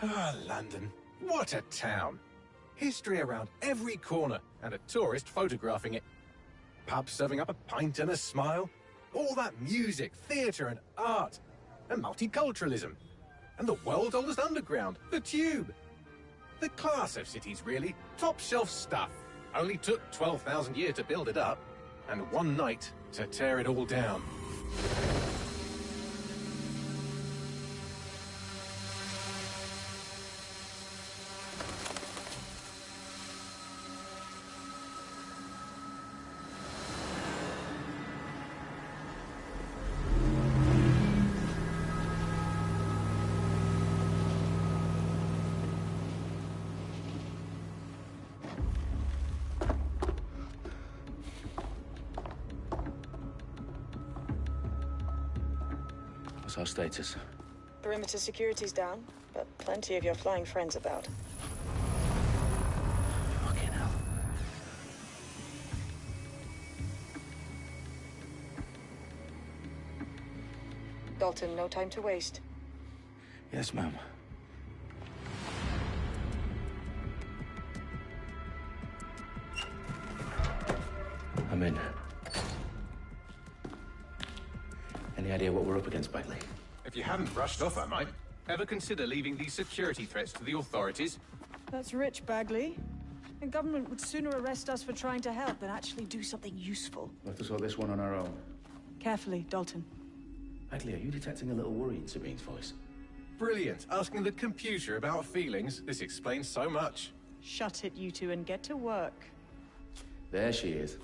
Ah, London. What a town. History around every corner and a tourist photographing it. Pubs serving up a pint and a smile. All that music, theatre and art. And multiculturalism. And the world's oldest underground, the Tube. The class of cities, really. Top shelf stuff. Only took 12,000 years to build it up. And one night to tear it all down. What's our status? Perimeter security's down, but plenty of your flying friends about. Fucking hell. Dalton, no time to waste. Yes, ma'am. I'm in. Any idea what we're up against, Bagley? If you hadn't brushed off, I might. Ever consider leaving these security threats to the authorities? That's rich, Bagley. The government would sooner arrest us for trying to help than actually do something useful. We'll have to sort this one on our own. Carefully, Dalton. Bagley, are you detecting a little worry in Sabine's voice? Brilliant. Asking the computer about feelings. This explains so much. Shut it, you two, and get to work. There she is.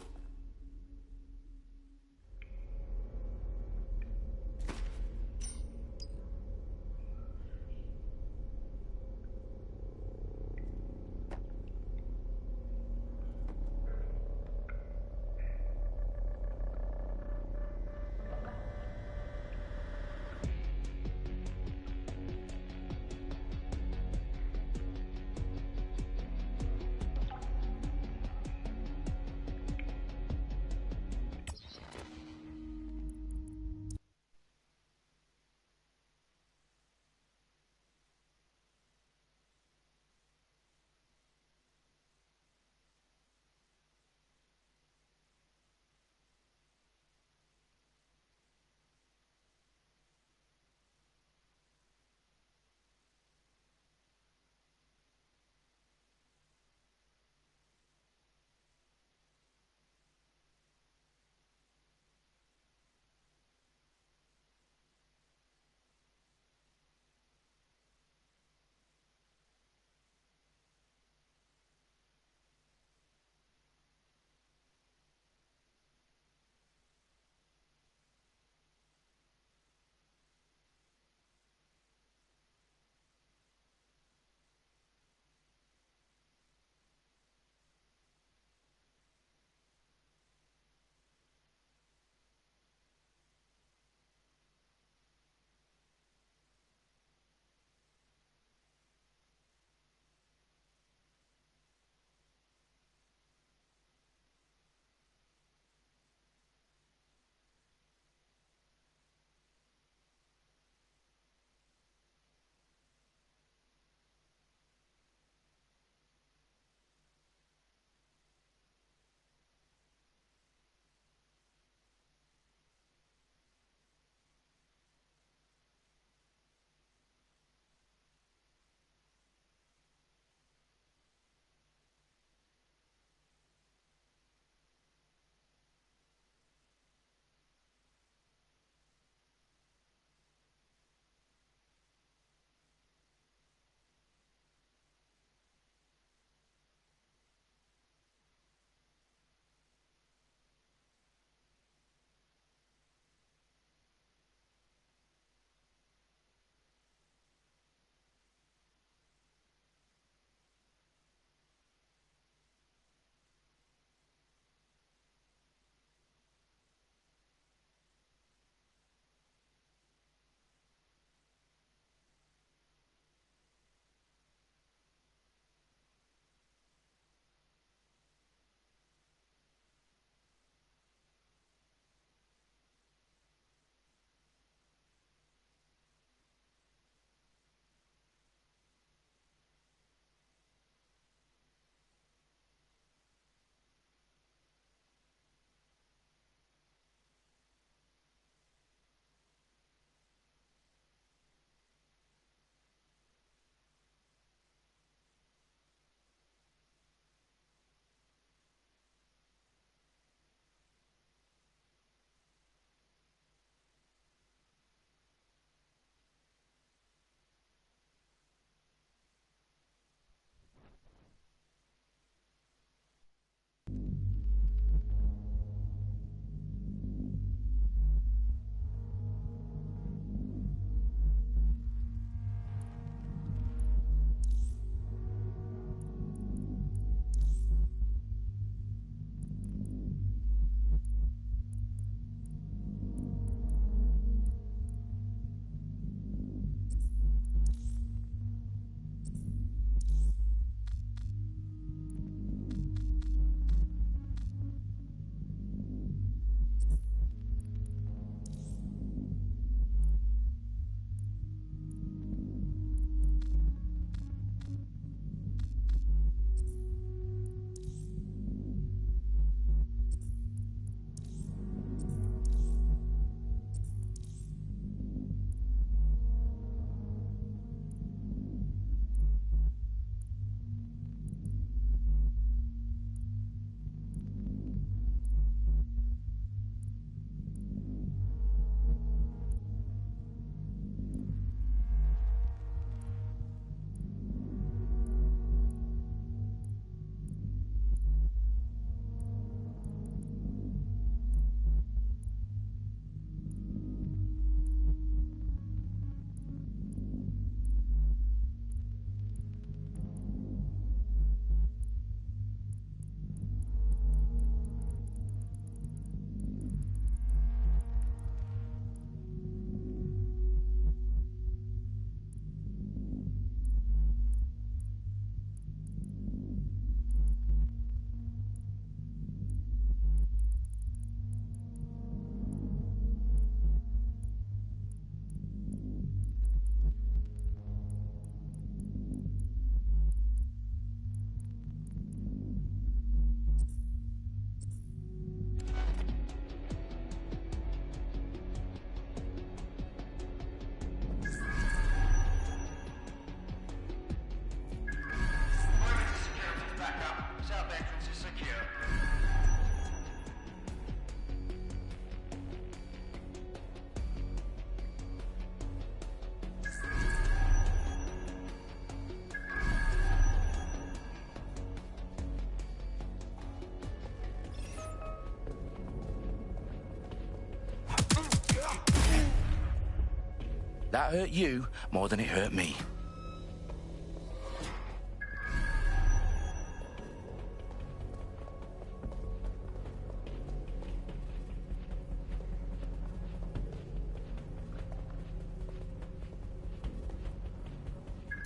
That hurt you more than it hurt me.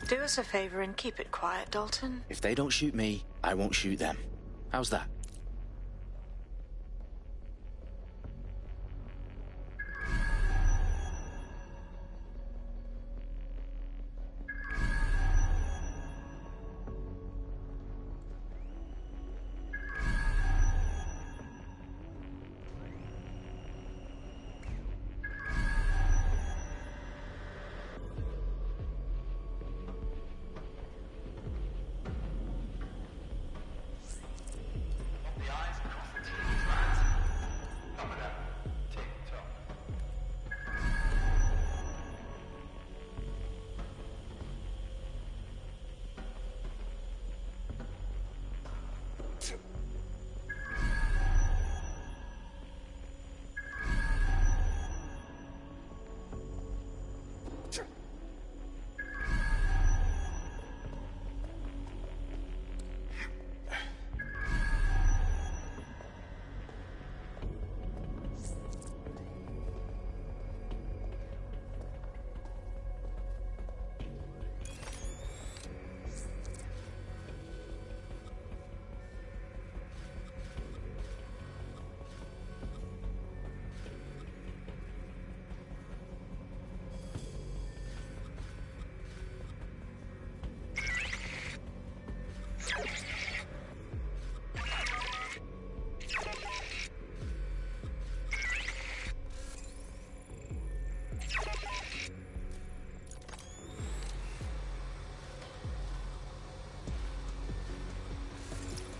Do us a favor and keep it quiet, Dalton. If they don't shoot me, I won't shoot them. How's that?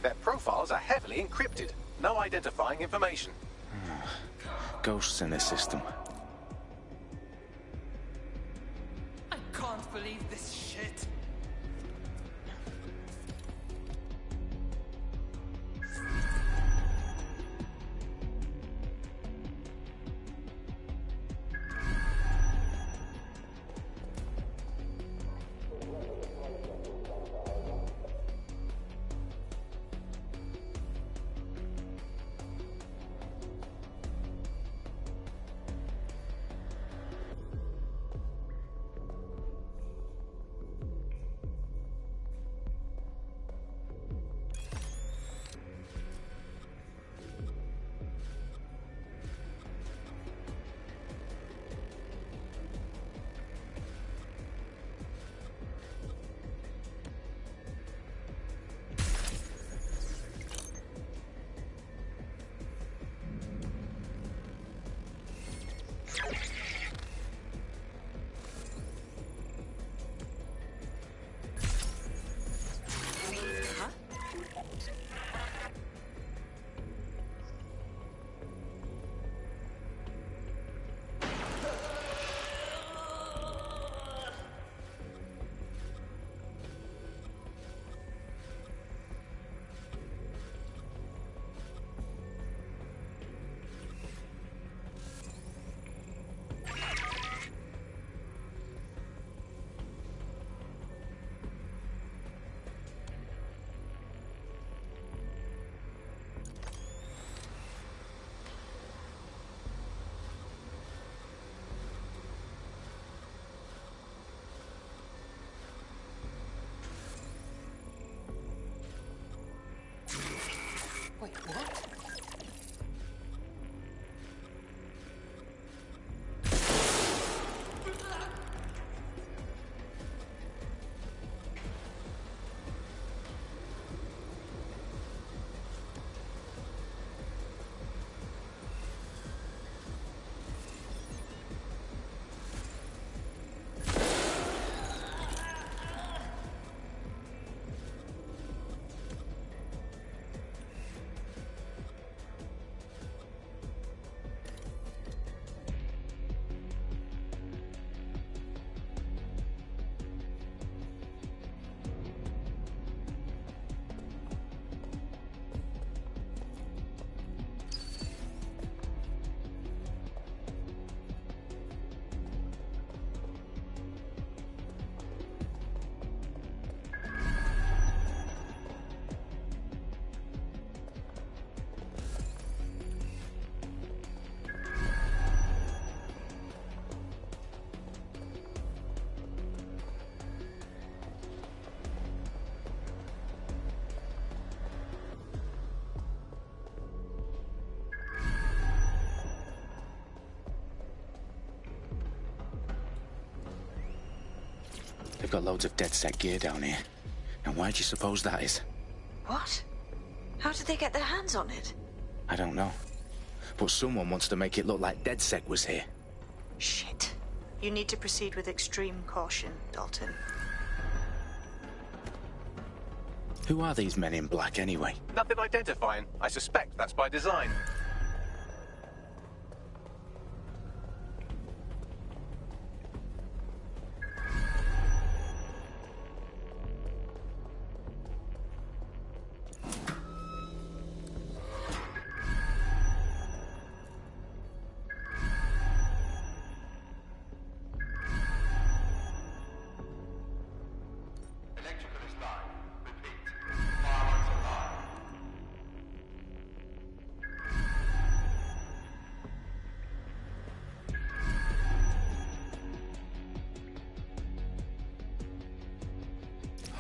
Their profiles are heavily encrypted. No identifying information. Ghosts in the system. I can't believe this shit. They've got loads of DedSec gear down here. And why do you suppose that is? What? How did they get their hands on it? I don't know. But someone wants to make it look like DedSec was here. Shit. You need to proceed with extreme caution, Dalton. Who are these men in black anyway? Nothing identifying. I suspect that's by design.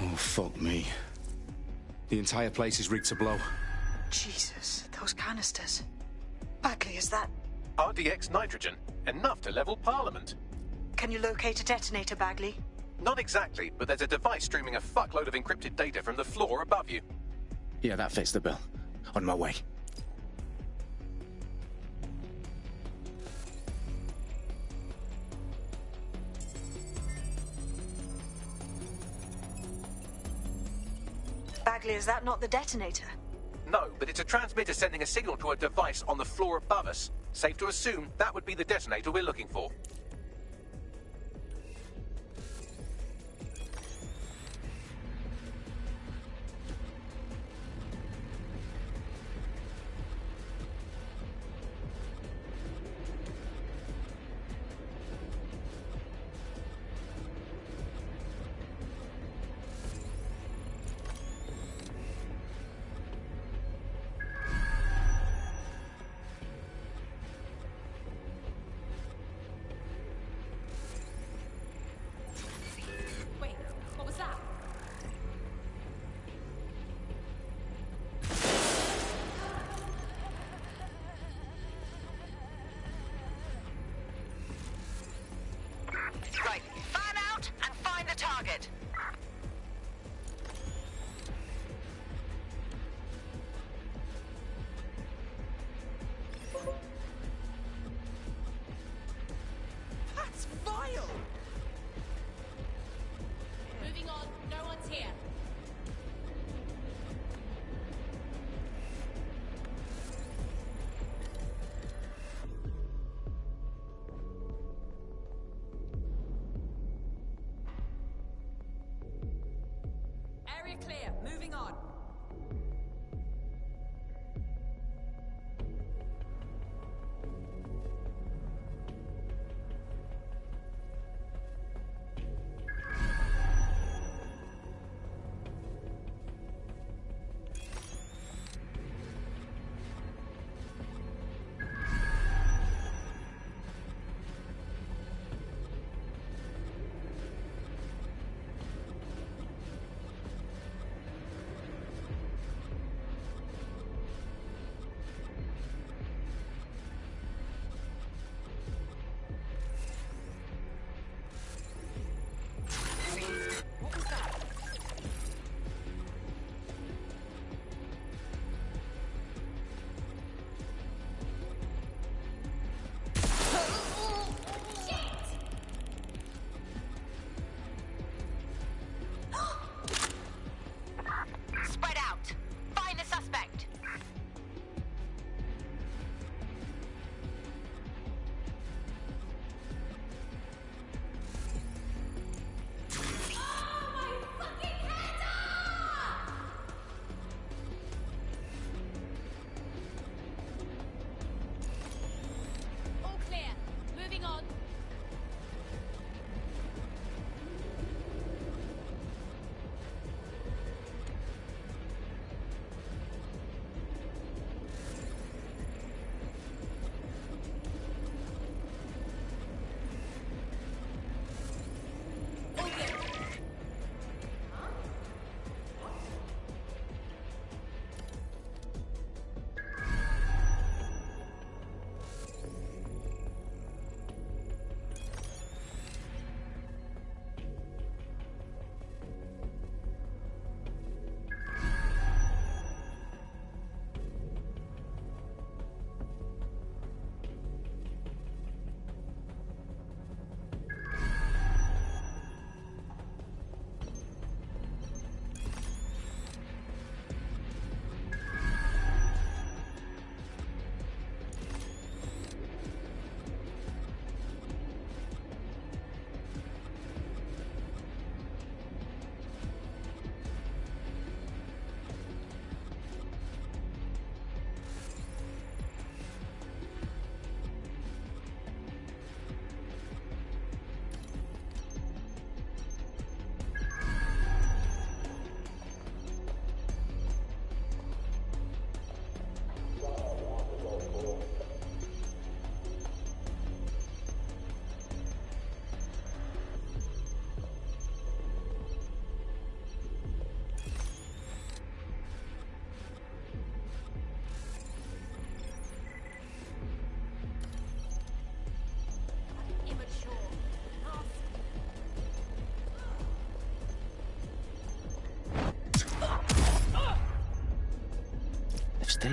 Oh, fuck me. The entire place is rigged to blow. Jesus, those canisters. Bagley, is that... RDX nitrogen. Enough to level Parliament. Can you locate a detonator, Bagley? Not exactly, but there's a device streaming a fuckload of encrypted data from the floor above you. Yeah, that fits the bill. On my way. Bagley, is that not the detonator? No, but it's a transmitter sending a signal to a device on the floor above us. Safe to assume that would be the detonator we're looking for. Wait, what was that? Right, fan out and find the target. That's vile! Moving on, no one's here. Area clear, moving on.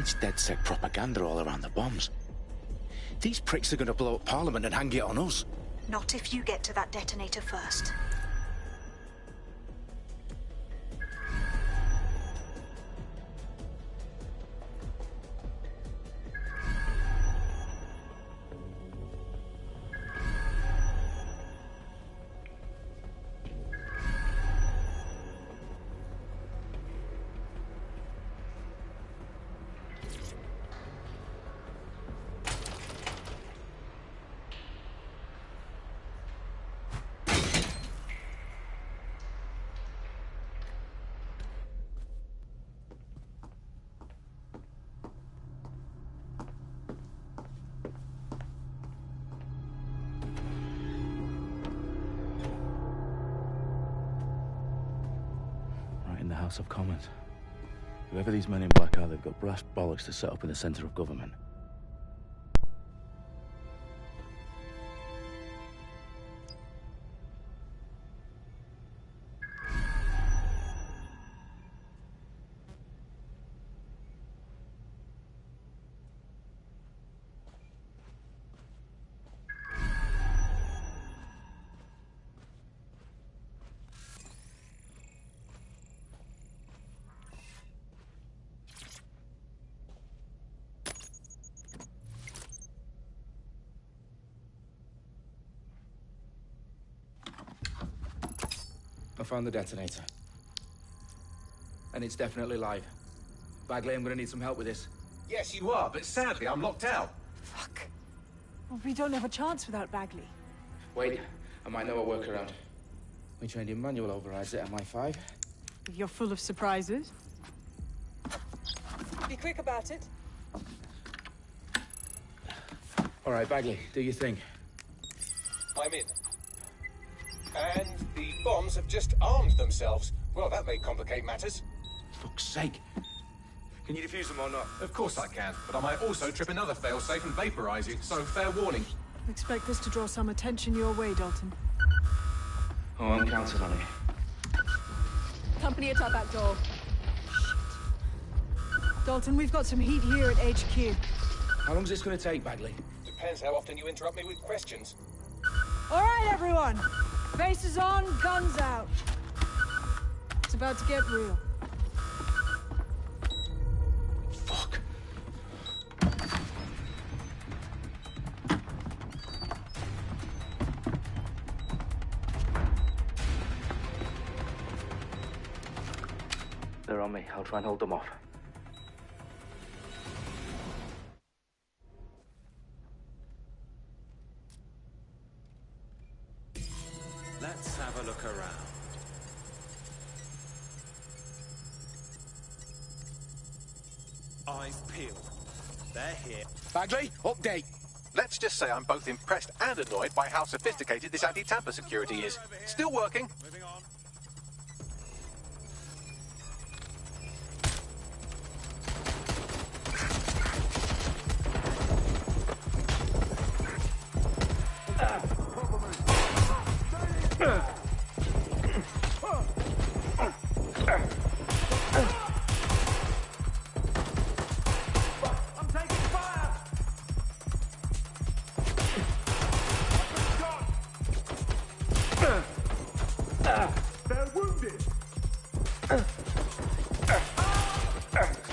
staged DedSec propaganda all around the bombs. These pricks are going to blow up Parliament and hang it on us. Not if you get to that detonator first. In the House of Commons. Whoever these men in black are, they've got brass bollocks to set up in the centre of government. I found the detonator. And it's definitely live. Bagley, I'm gonna need some help with this. Yes, you are, but sadly, I'm locked out. Fuck. Well, we don't have a chance without Bagley. Wait, I might know a workaround. We trained in manual overrides at MI5. You're full of surprises. Be quick about it. All right, Bagley, do your thing. I'm in. And the bombs have just armed themselves. Well, that may complicate matters. Fuck's sake. Can you defuse them or not? Of course I can, but I might also trip another failsafe and vaporize you, so fair warning. Expect this to draw some attention your way, Dalton. Oh, I'm counting on it. Company at our back door. Shit. Dalton, we've got some heat here at HQ. How long is this gonna take, Bagley? Depends how often you interrupt me with questions. All right, everyone. Faces on, guns out. It's about to get real. Fuck. They're on me. I'll try and hold them off. Let's have a look around. Eyes peeled. They're here. Bagley, update. Let's just say I'm both impressed and annoyed by how sophisticated this anti-tamper security is. Still working. Moving on.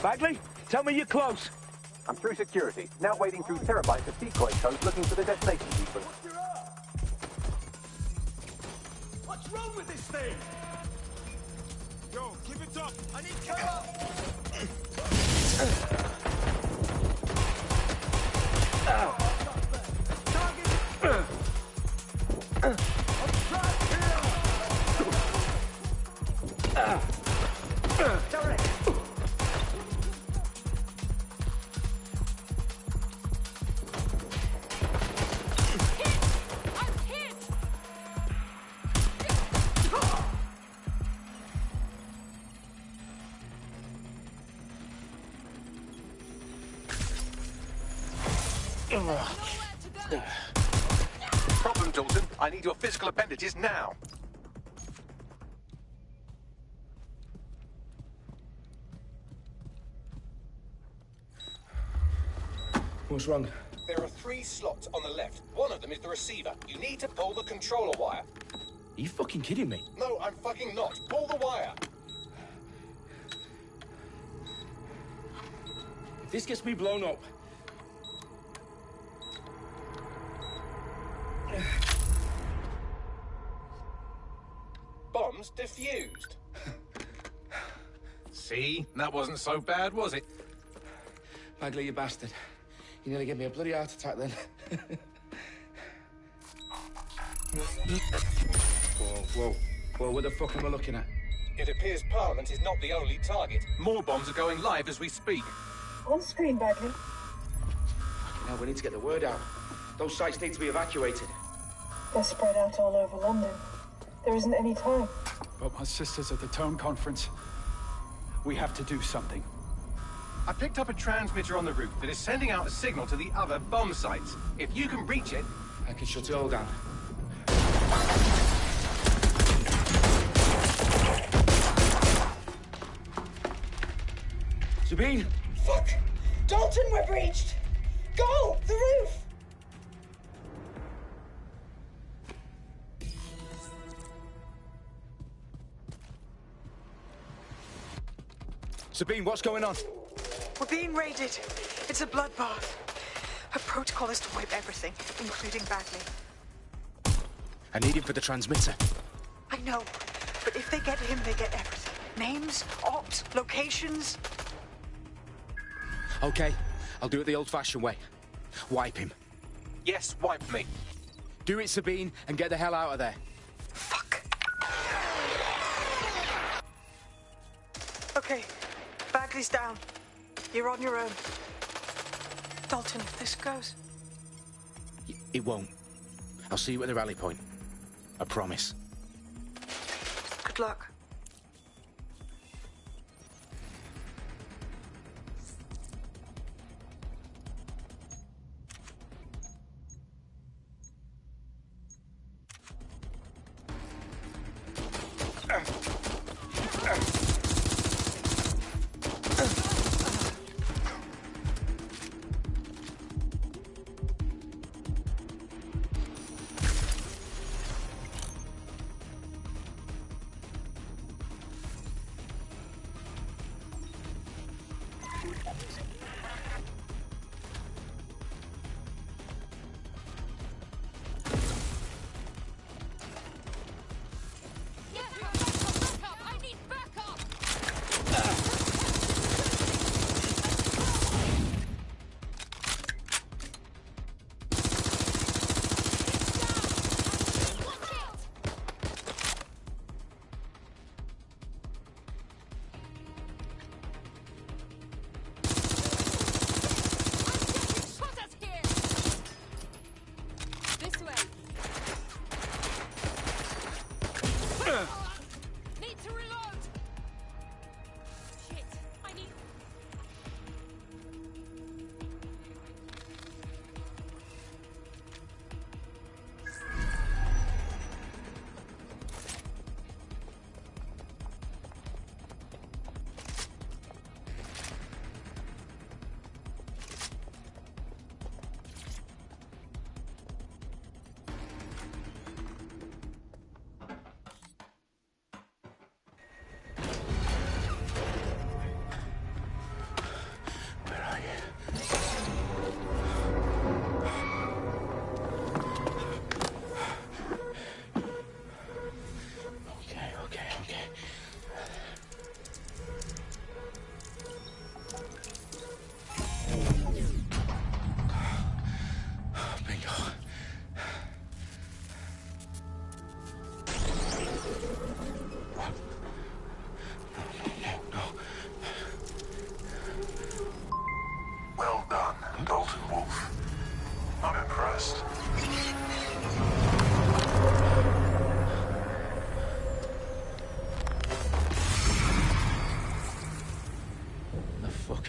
Bagley, tell me you're close. I'm through security, now wading through terabytes of decoy code looking for the destination sequence. What's wrong with this thing? Yo, keep it up. I need cover. Problem, Dalton. I need your physical appendages now. What's wrong? There are 3 slots on the left. One of them is the receiver. You need to pull the controller wire. Are you fucking kidding me? No, I'm fucking not. Pull the wire. If this gets me blown up... Bombs defused. See? That wasn't so bad, was it? Bagley, you bastard. You nearly gave me a bloody heart attack then. Whoa, what the fuck am I looking at? It appears Parliament is not the only target. More bombs are going live as we speak. On screen, Bagley. Now we need to get the word out. Those sites need to be evacuated. They're spread out all over London. There isn't any time. But my sister's at the Tone Conference. We have to do something. I picked up a transmitter on the roof that is sending out a signal to the other bomb sites. If you can reach it... I can shut it all down. Sabine! Fuck! Dalton, we're breached! Go! The roof! Sabine, what's going on? We're being raided. It's a bloodbath. Her protocol is to wipe everything, including Bagley. I need him for the transmitter. I know, but if they get him, they get everything. Names, ops, locations. Okay, I'll do it the old-fashioned way. Wipe him. Yes, wipe me. Do it, Sabine, and get the hell out of there. Fuck. Okay, Bagley's down. You're on your own. Dalton, if this goes... It won't. I'll see you at the rally point. I promise. Good luck.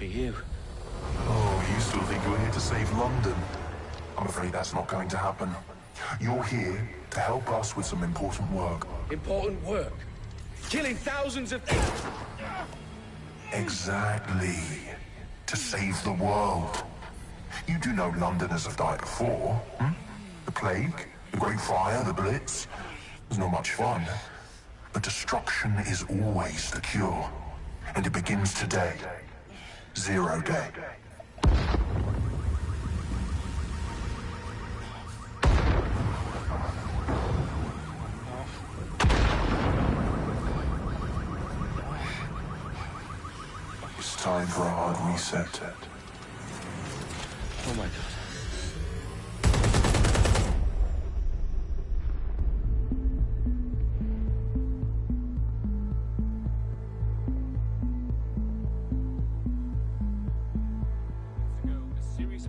You. Oh, you still think you're here to save London? I'm afraid that's not going to happen. You're here to help us with some important work. Important work? Killing thousands of... Exactly. To save the world. You do know Londoners have died before, hmm? The Plague, the Great Fire, the Blitz. It's not much fun. But destruction is always the cure. And it begins today. 0 day. It's time for a hard reset. Oh my God.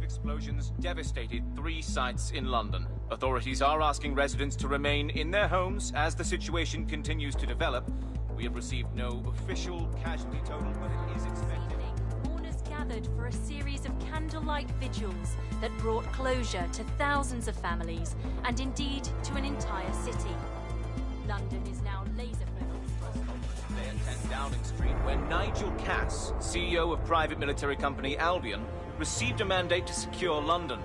Explosions devastated 3 sites in London. Authorities are asking residents to remain in their homes as the situation continues to develop. We have received no official casualty total, but it is expected. Mourners gathered for a series of candlelight vigils that brought closure to thousands of families and indeed to an entire city. London is now laser-focused. At 10 Downing Street, when Nigel Cass, CEO of private military company Albion, received a mandate to secure London.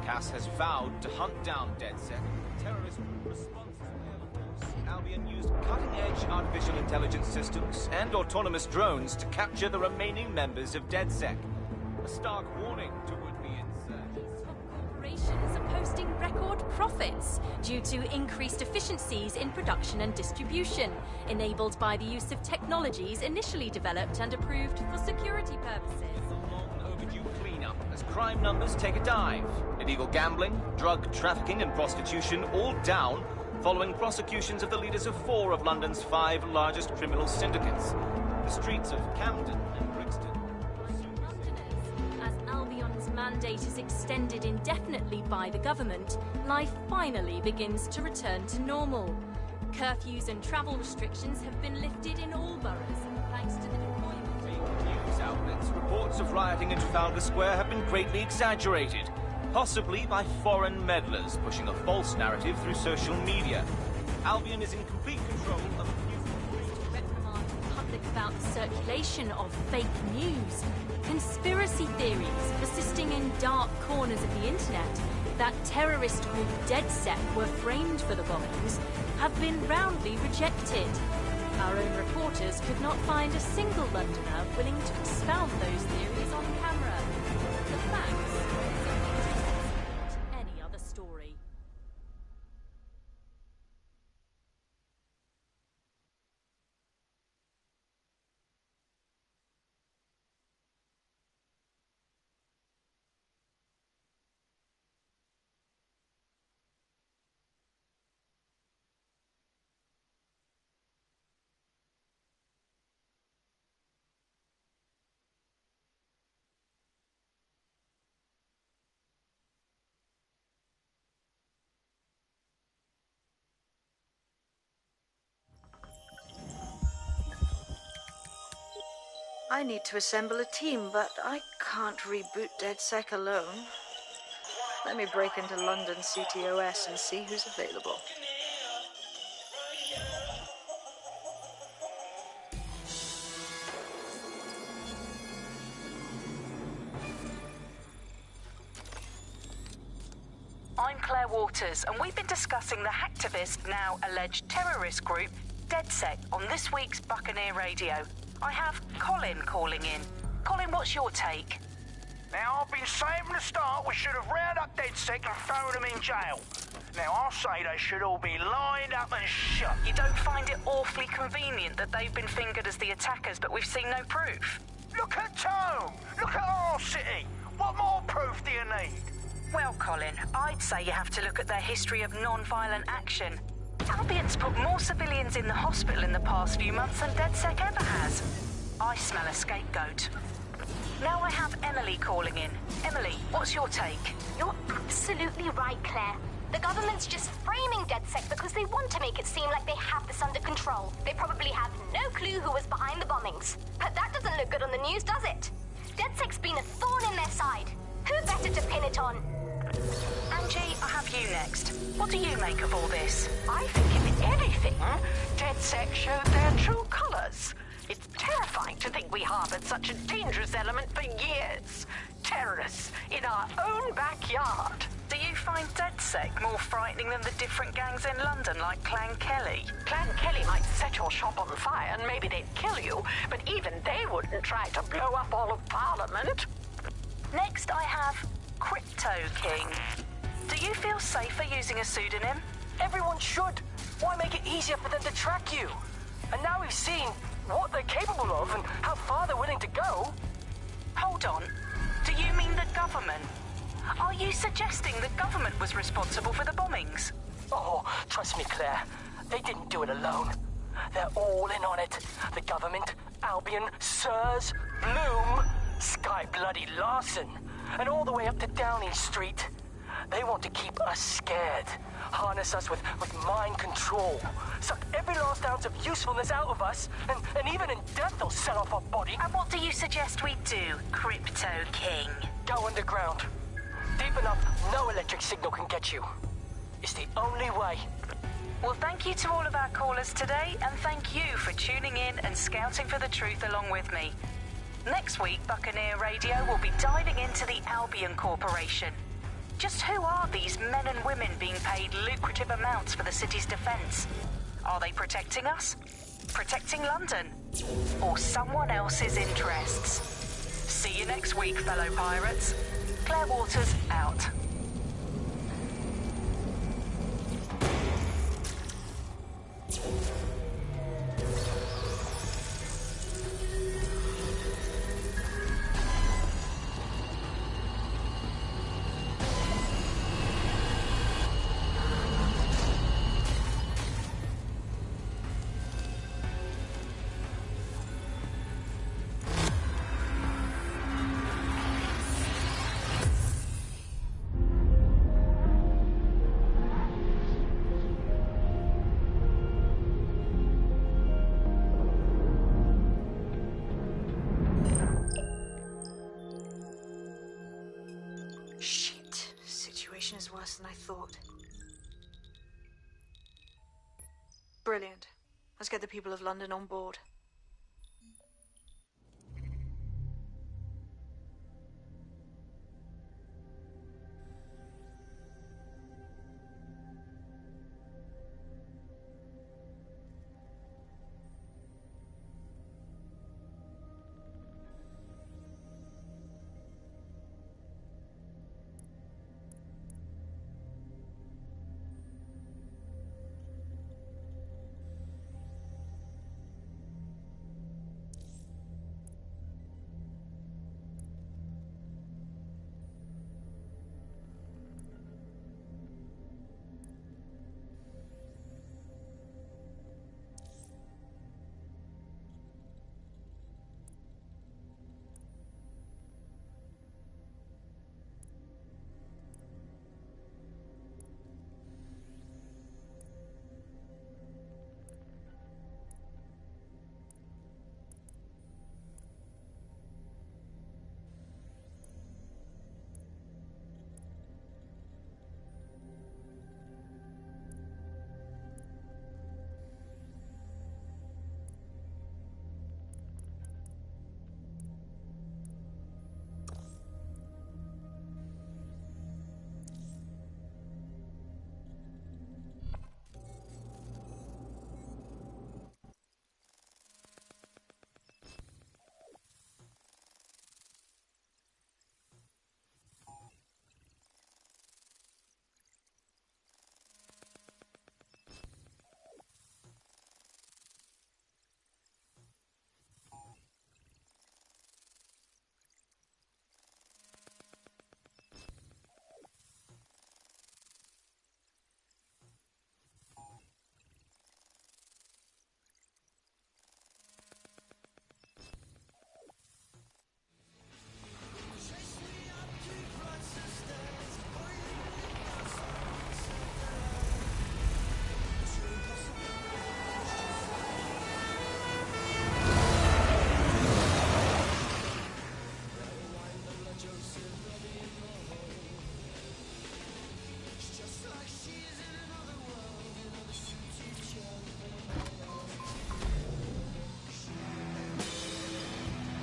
Cass has vowed to hunt down DedSec. Terrorist response to Albion used cutting-edge artificial intelligence systems and autonomous drones to capture the remaining members of DedSec. A stark warning to would-be insurgents. Corporations are posting record profits due to increased efficiencies in production and distribution, enabled by the use of technologies initially developed and approved for security purposes. As crime numbers take a dive. Illegal gambling, drug trafficking and prostitution all down following prosecutions of the leaders of 4 of London's 5 largest criminal syndicates. The streets of Camden and Brixton. As Albion's mandate is extended indefinitely by the government, life finally begins to return to normal. Curfews and travel restrictions have been lifted in all boroughs, thanks to the deployment. News outlets, reports of rioting in Trafalgar Square have been greatly exaggerated, possibly by foreign meddlers pushing a false narrative through social media. Albion is in complete control of reprimand the public about the circulation of fake news. Conspiracy theories persisting in dark corners of the internet that terrorist group DedSec were framed for the bombings have been roundly rejected. Our own reporters could not find a single Londoner willing to expound those theories on camera. The facts simply any other story. I need to assemble a team, but I can't reboot DedSec alone. Let me break into London CTOS and see who's available. I'm Claire Waters, and we've been discussing the hacktivist, now alleged terrorist group, DedSec, on this week's Buccaneer Radio. I have Colin calling in. Colin, what's your take? Now, I've been saying from the start we should have rounded up DedSec and thrown them in jail. Now, I'll say they should all be lined up and shot. You don't find it awfully convenient that they've been fingered as the attackers, but we've seen no proof? Look at Tome! Look at our city! What more proof do you need? Well, Colin, I'd say you have to look at their history of non-violent action. Albion's put more civilians in the hospital in the past few months than DedSec ever has. I smell a scapegoat. Now I have Emily calling in. Emily, what's your take? You're absolutely right, Claire. The government's just framing DedSec because they want to make it seem like they have this under control. They probably have no clue who was behind the bombings. But that doesn't look good on the news, does it? DedSec's been a thorn in their side. Who better to pin it on? Angie, I have you next. What do you make of all this? I think if anything, DedSec showed their true colors. It's terrifying to think we harbored such a dangerous element for years. terrorists in our own backyard. Do you find DedSec more frightening than the different gangs in London, like Clan Kelly? Clan Kelly might set your shop on fire and maybe they'd kill you, but even they wouldn't try to blow up all of Parliament. Next, I have Crypto King. Do you feel safer using a pseudonym? Everyone should. Why make it easier for them to track you? And now we've seen what they're capable of and how far they're willing to go. Hold on. Do you mean the government? Are you suggesting the government was responsible for the bombings? Oh, trust me, Claire. They didn't do it alone. They're all in on it. The government, Albion, Sirs, Bloom, Sky Bloody Larson, and all the way up to Downing Street. They want to keep us scared, harness us with mind control, suck every last ounce of usefulness out of us, and even in death they'll sell off our body. And what do you suggest we do, Crypto King? Go underground. Deep enough, no electric signal can get you. It's the only way. Well, thank you to all of our callers today, and thank you for tuning in and scouting for the truth along with me. Next week, Buccaneer Radio will be diving into the Albion Corporation. Just who are these men and women being paid lucrative amounts for the city's defense? Are they protecting us? Protecting London? Or someone else's interests? See you next week, fellow pirates. Claire Waters, out. Is worse than I thought. Brilliant. Let's get the people of London on board.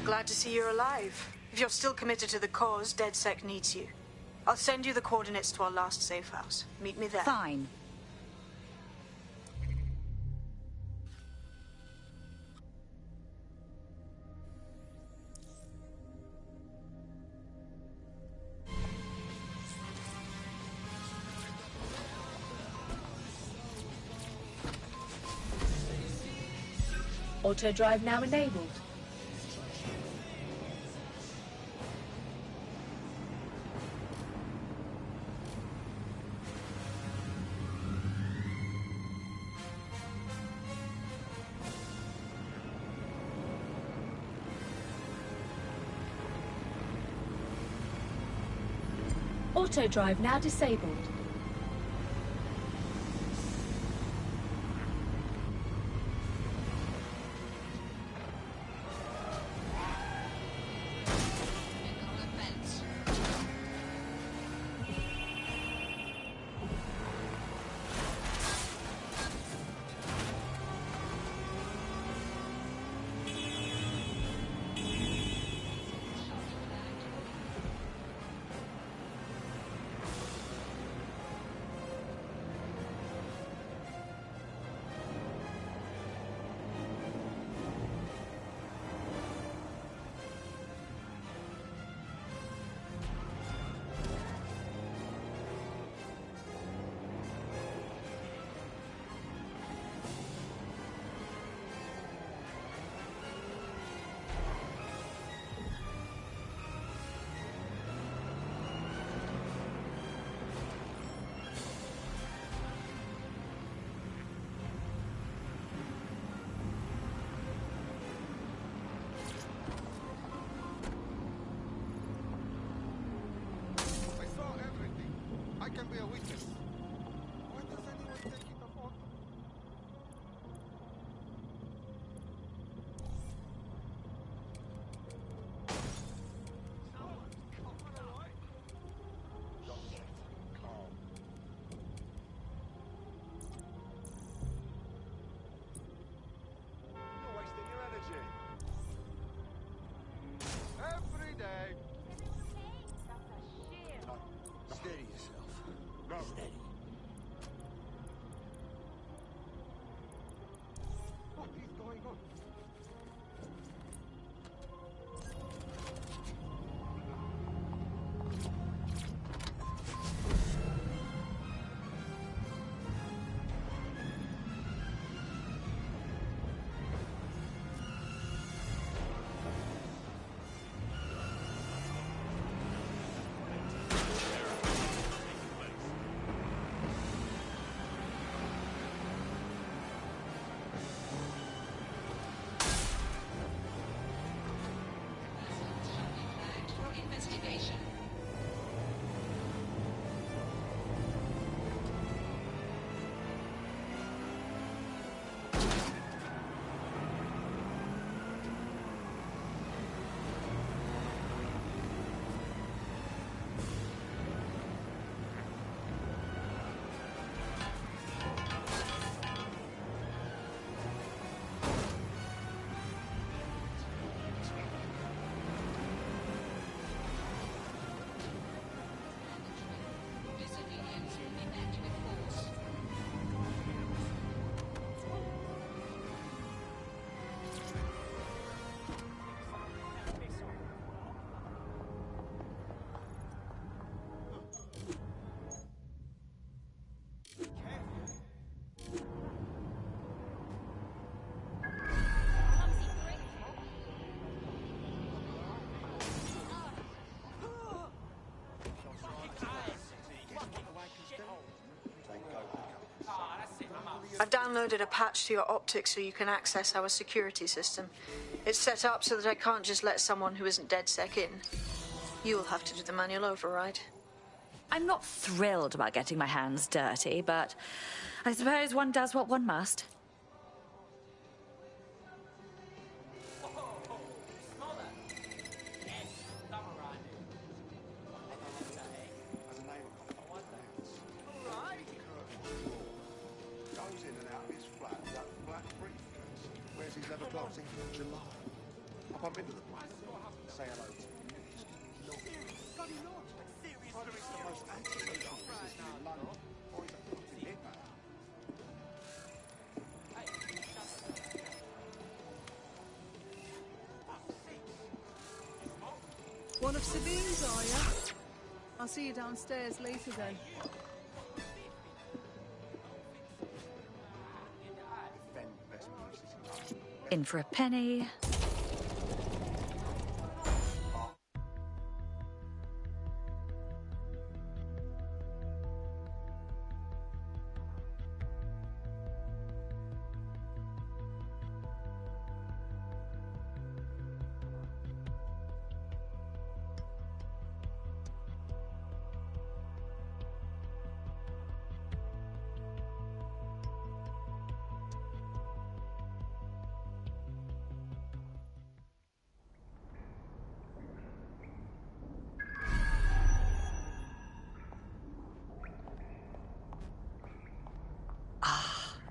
Glad to see you're alive. If you're still committed to the cause, DedSec needs you. I'll send you the coordinates to our last safe house. Meet me there. Fine. Auto drive now enabled. Auto drive now disabled. Can be a witness. Why does anyone take it upon? You're wasting your energy. Every day. Steady yourself. No. Steady. What is going on? I've downloaded a patch to your optics so you can access our security system. It's set up so that I can't just let someone who isn't DedSec in. You'll have to do the manual override. I'm not thrilled about getting my hands dirty, but I suppose one does what one must. His leather closing in July. I'll bump into the place. Say hello to him. One of Sabine's, are you? I'll see you downstairs later then. In for a penny.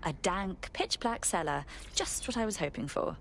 A dank, pitch-black cellar. Just what I was hoping for.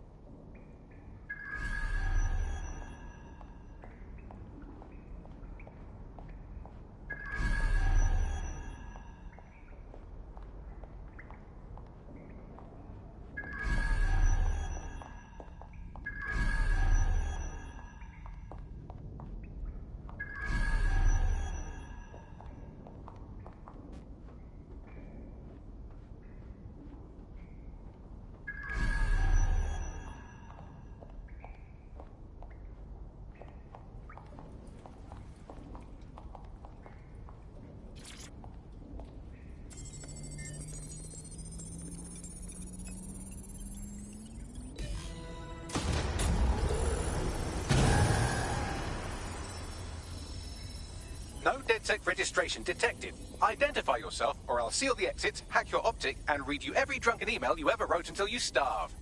No DedSec registration detected. Identify yourself, or I'll seal the exits, hack your optic, and read you every drunken email you ever wrote until you starve.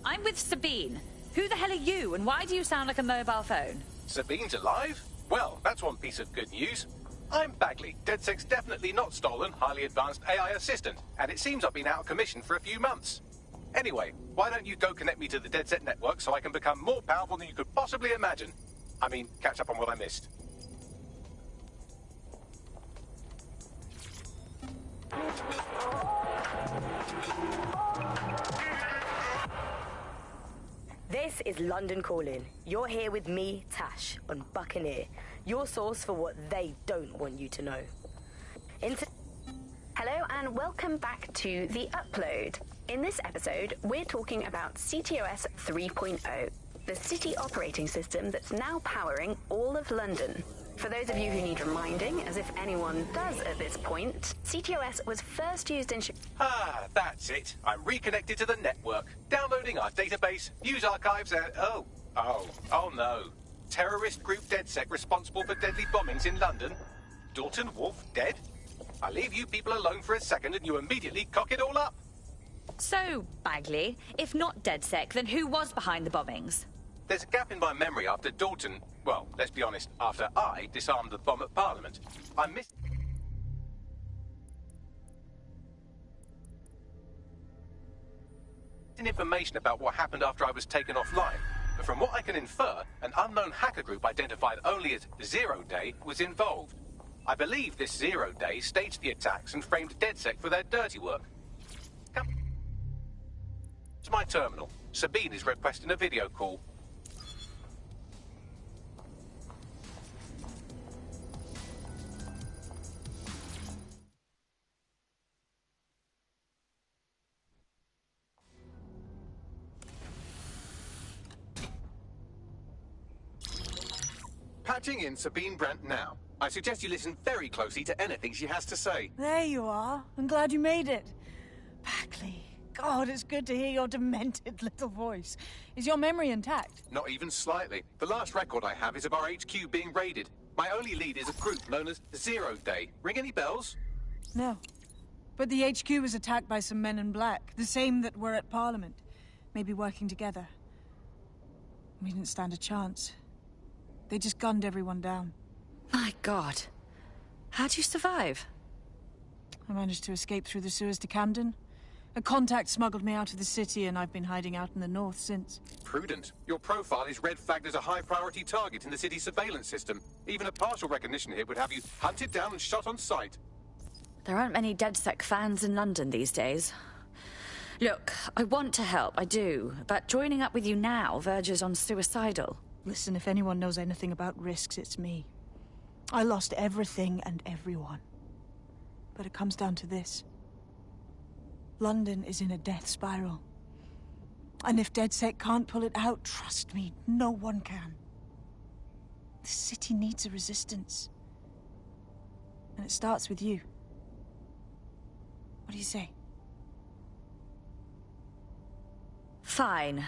I'm with Sabine. Who the hell are you, and why do you sound like a mobile phone? Sabine's alive? Well, that's one piece of good news. I'm Bagley, DedSec's definitely not stolen, highly advanced AI assistant, and it seems I've been out of commission for a few months. Anyway, why don't you go connect me to the DedSec network so I can become more powerful than you could possibly imagine? I mean, catch up on what I missed. This is London Calling. You're here with me, Tash, on Buccaneer, your source for what they don't want you to know. Hello and welcome back to The Upload. In this episode, we're talking about CTOS 3.0, the city operating system that's now powering all of London. For those of you who need reminding, as if anyone does at this point, CTOS was first used in... Ah, that's it. I'm reconnected to the network, downloading our database, news archives, and... Oh no. Terrorist group DedSec responsible for deadly bombings in London? Dalton Wolf dead? I leave you people alone for a second and you immediately cock it all up. So, Bagley, if not DedSec, then who was behind the bombings? There's a gap in my memory after Dalton... Well, let's be honest, after I disarmed the bomb at Parliament. I missed... information about what happened after I was taken offline. But from what I can infer, an unknown hacker group identified only as Zero Day was involved. I believe this Zero Day staged the attacks and framed DedSec for their dirty work. Come to my terminal. Sabine is requesting a video call. Patching in Sabine Brandt now. I suggest you listen very closely to anything she has to say. There you are. I'm glad you made it. Bagley, God, it's good to hear your demented little voice. Is your memory intact? Not even slightly. The last record I have is of our HQ being raided. My only lead is a group known as Zero Day. Ring any bells? No. But the HQ was attacked by some men in black, the same that were at Parliament. Maybe working together. We didn't stand a chance. They just gunned everyone down. My God. How'd you survive? I managed to escape through the sewers to Camden. A contact smuggled me out of the city, and I've been hiding out in the north since. Prudent. Your profile is red flagged as a high-priority target in the city's surveillance system. Even a partial recognition hit would have you hunted down and shot on sight. There aren't many DedSec fans in London these days. Look, I want to help, I do, but joining up with you now verges on suicidal. Listen, if anyone knows anything about risks, it's me. I lost everything and everyone. But it comes down to this. London is in a death spiral. And if DedSec can't pull it out, trust me, no one can. The city needs a resistance. And it starts with you. What do you say? Fine.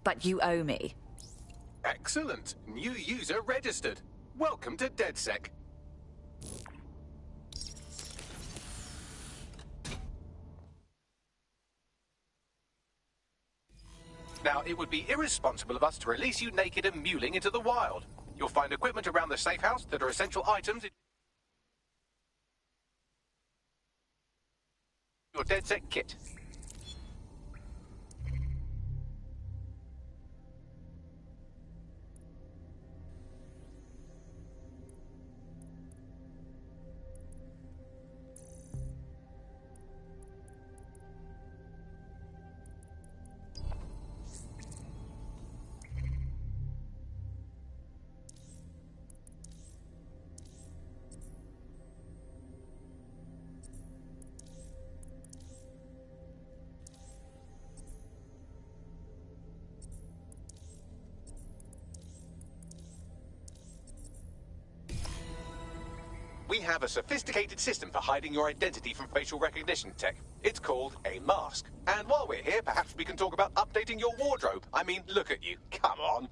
But you owe me. Excellent. New user registered. Welcome to DedSec. Now, it would be irresponsible of us to release you naked and mewling into the wild. You'll find equipment around the safe house that are essential items in your DedSec kit. We have a sophisticated system for hiding your identity from facial recognition tech. It's called a mask. And while we're here, perhaps we can talk about updating your wardrobe. I mean, look at you. Come on.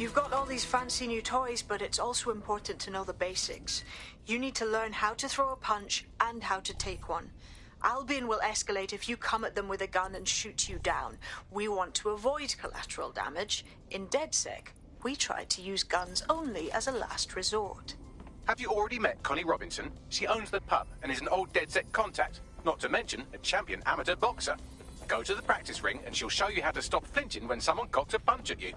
You've got all these fancy new toys, but it's also important to know the basics. You need to learn how to throw a punch and how to take one. Albion will escalate if you come at them with a gun and shoot you down. We want to avoid collateral damage. In DedSec, we try to use guns only as a last resort. Have you already met Connie Robinson? She owns the pub and is an old DedSec contact, not to mention a champion amateur boxer. Go to the practice ring and she'll show you how to stop flinching when someone cocks a punch at you.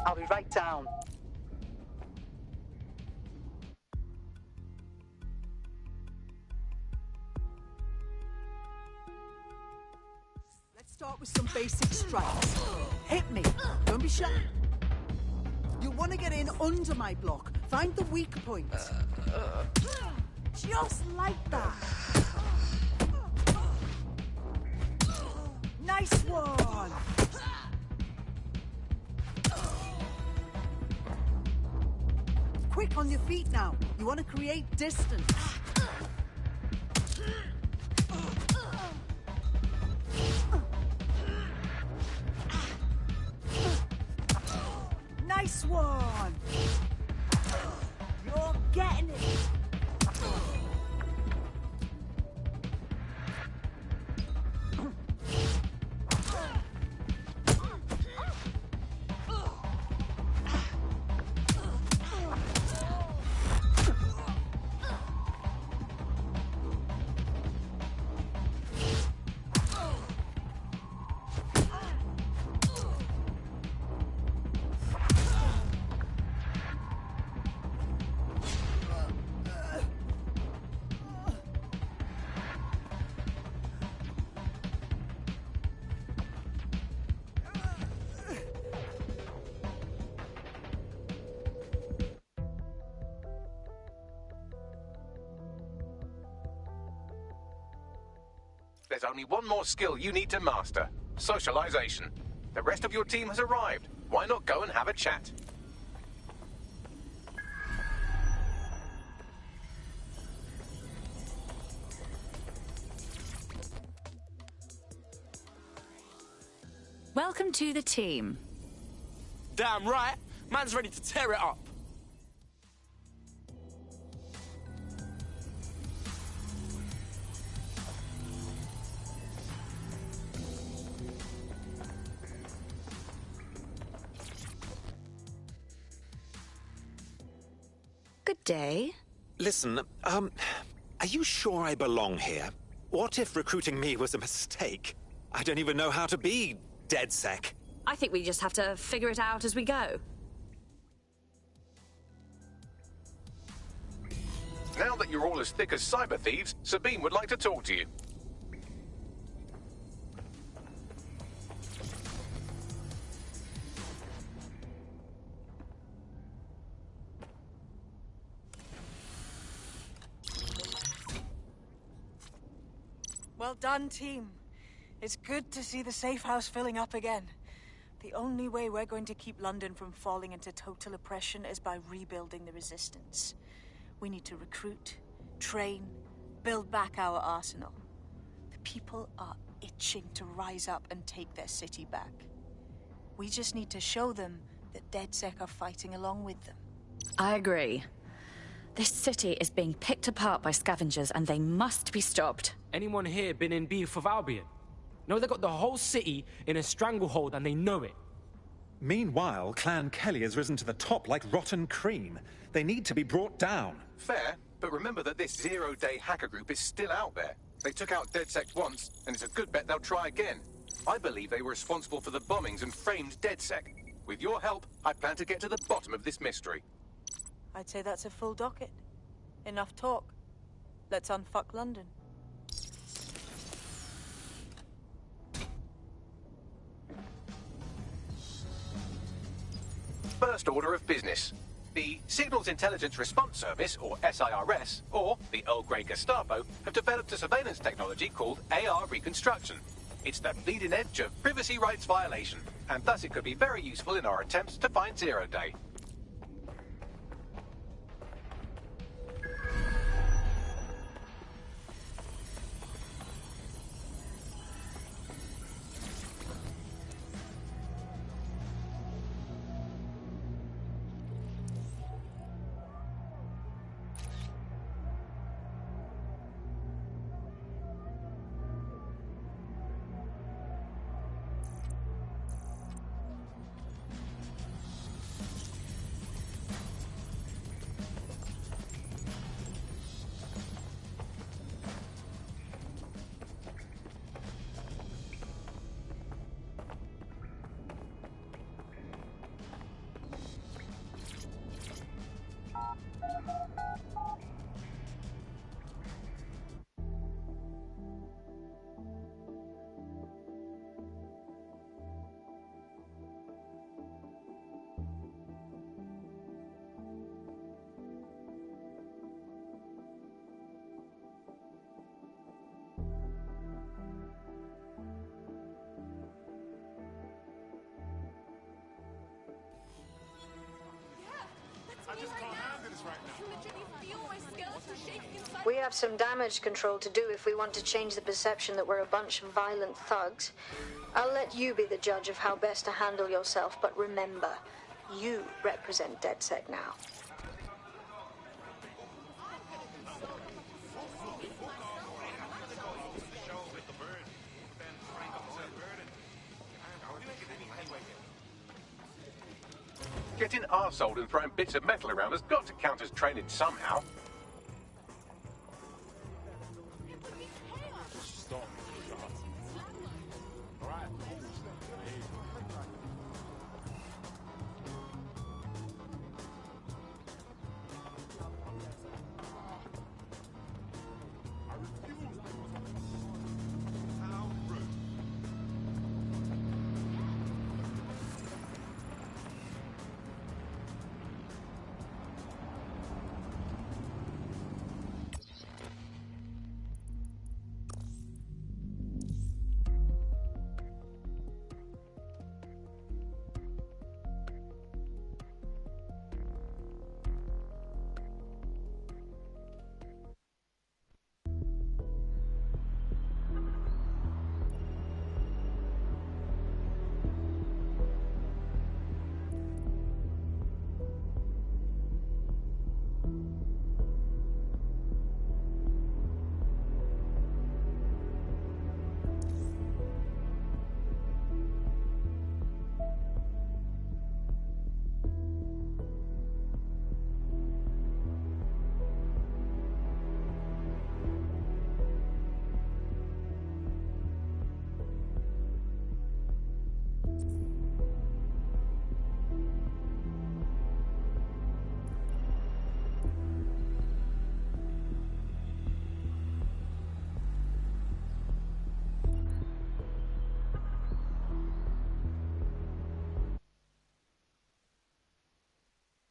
I'll be right down. Let's start with some basic strikes. Hit me. Don't be shy. You want to get in under my block. Find the weak point. Just like that. Nice one. Quick on your feet now. You want to create distance. Nice one. You're getting it. There's only one more skill you need to master: socialization. The rest of your team has arrived. Why not go and have a chat? Welcome to the team. Damn right. Man's ready to tear it up. Good day. Listen, are you sure I belong here? What if recruiting me was a mistake? I don't even know how to be DedSec. I think we just have to figure it out as we go. Now that you're all as thick as cyber thieves, Sabine would like to talk to you. Well done, team. It's good to see the safe house filling up again. The only way we're going to keep London from falling into total oppression is by rebuilding the resistance. We need to recruit, train, build back our arsenal. The people are itching to rise up and take their city back. We just need to show them that DedSec are fighting along with them. I agree. This city is being picked apart by scavengers and they must be stopped. Anyone here been in beef with Albion? No, they got the whole city in a stranglehold and they know it. Meanwhile, Clan Kelly has risen to the top like rotten cream. They need to be brought down. Fair, but remember that this zero-day hacker group is still out there. They took out DedSec once, and it's a good bet they'll try again. I believe they were responsible for the bombings and framed DedSec. With your help, I plan to get to the bottom of this mystery. I'd say that's a full docket. Enough talk. Let's unfuck London. First order of business. The Signals Intelligence Response Service, or SIRS, or the Earl Grey Gestapo, have developed a surveillance technology called AR Reconstruction. It's the bleeding edge of privacy rights violation, and thus it could be very useful in our attempts to find Zero Day. We have some damage control to do if we want to change the perception that we're a bunch of violent thugs. I'll let you be the judge of how best to handle yourself, but remember, you represent DedSec now. Getting arseholed and throwing bits of metal around has got to count as training somehow.